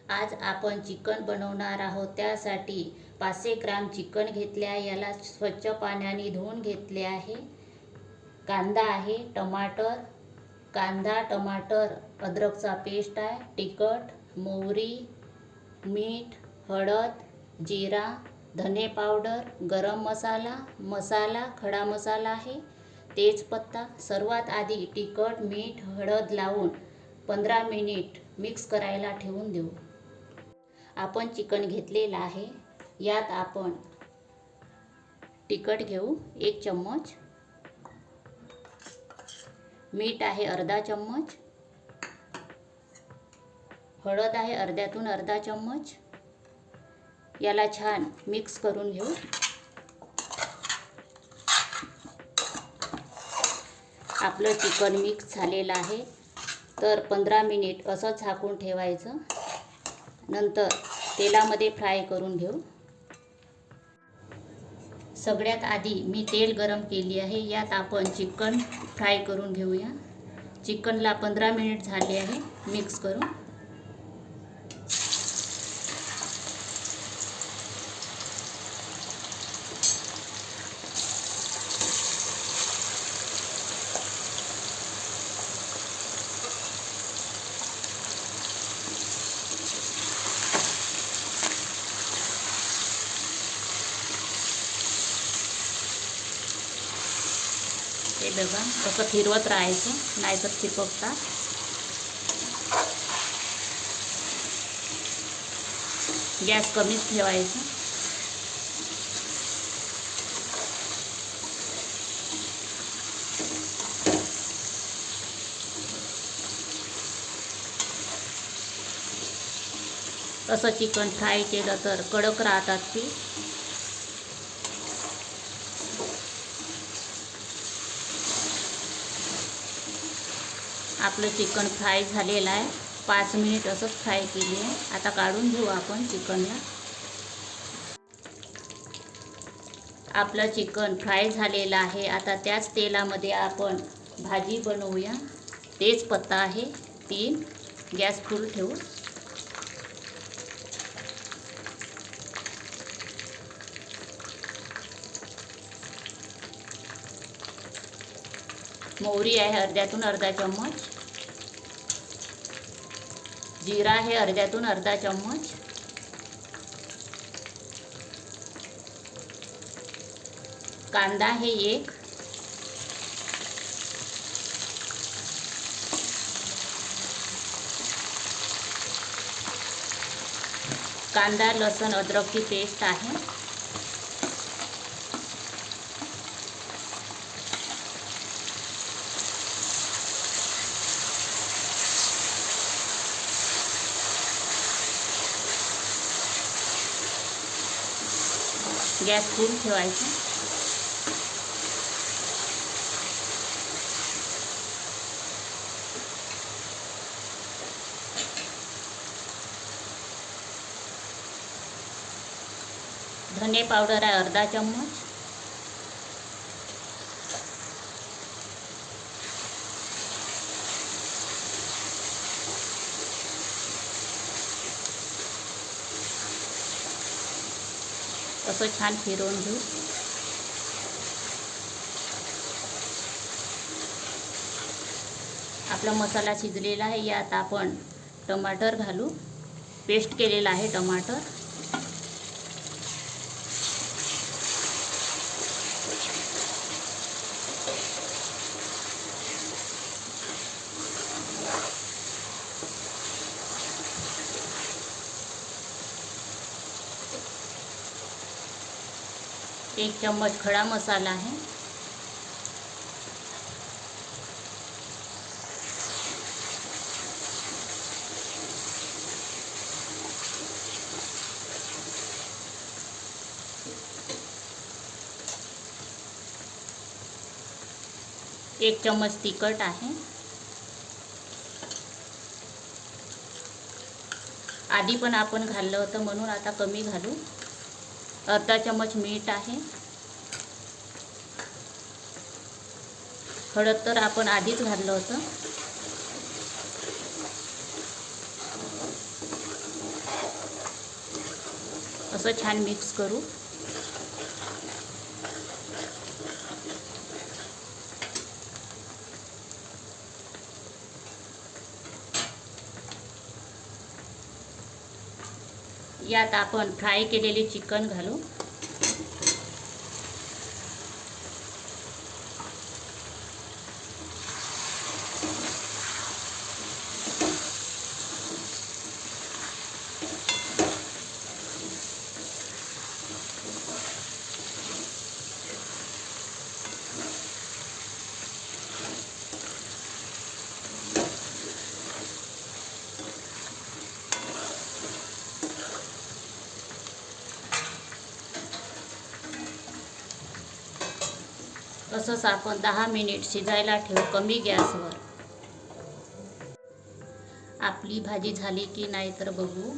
आज आपण चिकन बनवणार आहोत। त्यासाठी 500 ग्राम चिकन घेतले आहे, याला स्वच्छ पाण्याने धुवून घेतले आहे। कांदा आहे, कांदा, टमाटर, अद्रकचा पेस्ट आहे, तिखट, मोहरी, मीठ, हळद, जिरा, धने पावडर, गरम मसाला, खडा मसाला आहे, तेजपत्ता। सर्वात आधी तिखट, मीठ, हळद लावून 15 मिनिट मिक्स करायला ठेवून देऊ। आपण चिकन घेतलेला आहे, यात आपण तिखट घेऊ 1 चम्मच, मीठ आहे अर्धा चम्मच, हळद आहे अर्ध्यातून अर्धा चम्मच। याला छान मिक्स करून घेऊ। आपलं चिकन मिक्स झालेलं आहे, तर 15 मिनिट असं झाकून ठेवायचं। नंतर तेलामध्ये फ्राय करून घेऊ। सगळ्यात आधी मी तेल गरम केली आहे, यात आपण चिकन फ्राय करून घेऊया। चिकनला 15 मिनिट झाले आहे मिक्स करून। हे बघा, कसं फिरवत राहायचं, नाहीतर चिपकतात। गॅस कमीच ठेवायचा। असं चिकन फ्राय केलं तर कडक राहतात ती। आपलं चिकन फ्राय झालेलं आहे, 5 मिनिट असंच फ्राय केली आहे। आता काढून घेऊ आपण चिकनला। आपलं चिकन फ्राय झालेलं आहे। आता त्याच तेलामध्ये आपण भाजी बनवूया। तेजपत्ता आहे 3, गॅस फुल ठेवू। मोहरी आहे अर्ध्यातून अर्धा चम्मच, जिरा आहे अर्ध्यातून अर्धा चम्मच, कांदा आहे 1, कांदा, लसूण, अद्रकची पेस्ट आहे, गॅस फुल ठेवायचा। धने पावडर आहे अर्धा चम्मच, असं छान फिरवून घेऊ। आपला मसाला शिजलेला आहे, यात आपण टमाटर घालू। पेस्ट केलेला आहे टमाटर। एक चम्मच खडा मसाला आहे, एक चम्मच तिखट आहे। आधी पण आपण घातलं होतं म्हणून आता कमी घालू। अर्धा चम्मच मीठ आहे, हळद तर आपण आधीच घातलं होतं। असं छान मिक्स करू. यात आपण फ्राय केलेले चिकन घालू. असंच आपण 10 मिनिट शिजायला ठेवू कमी गॅसवर. आपली भाजी झाली की नाही तर बघू.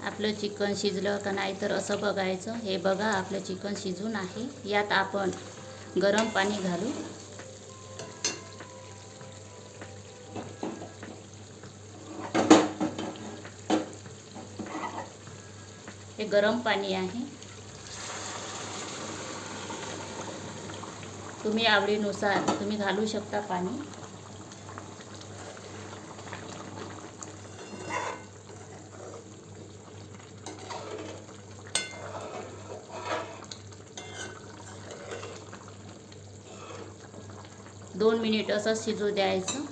आपलं चिकन शिजलं का नाही तर असं बघायचं. हे बघा आपलं चिकन शिजून आहे. यात आपण गरम पाणी घालू. हे गरम पाणी आहे. तुम्ही आवडीनुसार तुम्ही घालू शकता पाणी. दोन मिनिट असं शिजू द्यायचं.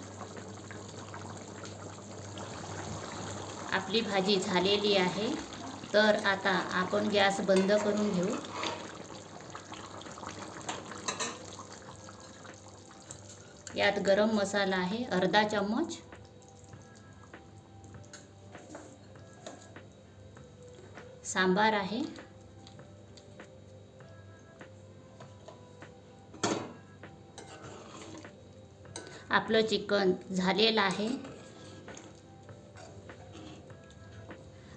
आपली भाजी झालेली आहे. तर आता आपण गॅस बंद करून घेऊ. यात गरम मसाला आहे अर्धा चम्मच. सांबार आहे. आपलं चिकन झालेलं आहे.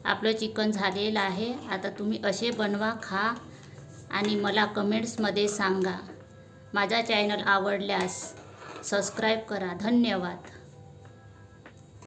आपलं चिकन झालेलं आहे. आता तुम्ही असे बनवा, खा आणि मला कमेंट्समध्ये सांगा. माझा चॅनल आवडल्यास सबस्क्राईब करा. धन्यवाद.